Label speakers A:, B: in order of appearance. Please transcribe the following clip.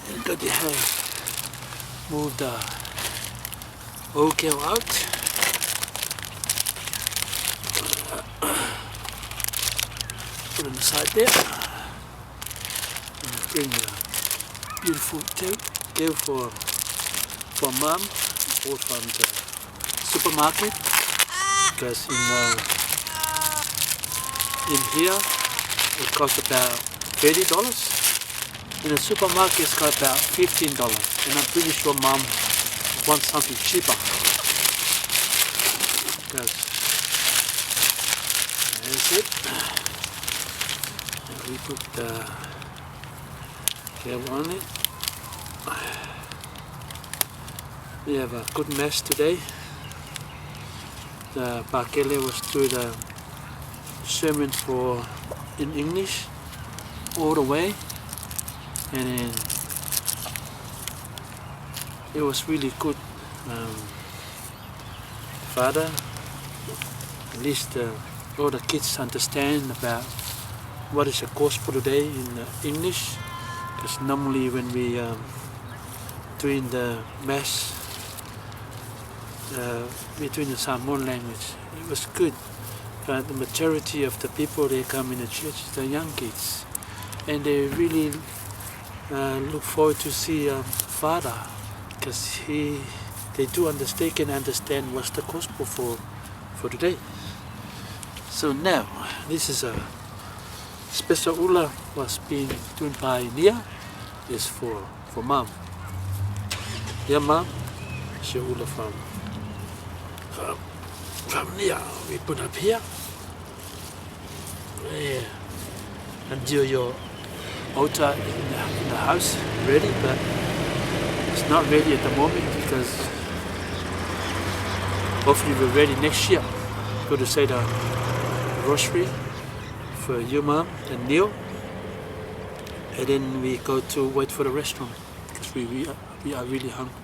A: And got the hand. Move the old cow out. Put on the side there. And bring the beautiful tail for mom, bought from the supermarket. Because in here it costs about $30. In the supermarket it's got about $15, and I'm pretty sure mom wants something cheaper. Because there's it. And we put the tail on it. We have a good mess today. The Bakele was doing the sermon in English all the way, and then it was really good. Father, at least all the kids understand about what is the gospel today in English, because normally when we doing the mass between the Samoan language, it was good, but the majority of the people they come in the church, the young kids, and they really look forward to see Father, because they do understand what's the gospel for today. So now this is a special ula was being done by Nia. Is for mom. Yeah, mom. It's your ula from Nia. We put up here. Yeah. Until your altar in the house ready, but it's not ready at the moment because hopefully we're ready next year. Go to say the rosary for your mom and Neil, and then we go to wait for the restaurant because we are really hungry.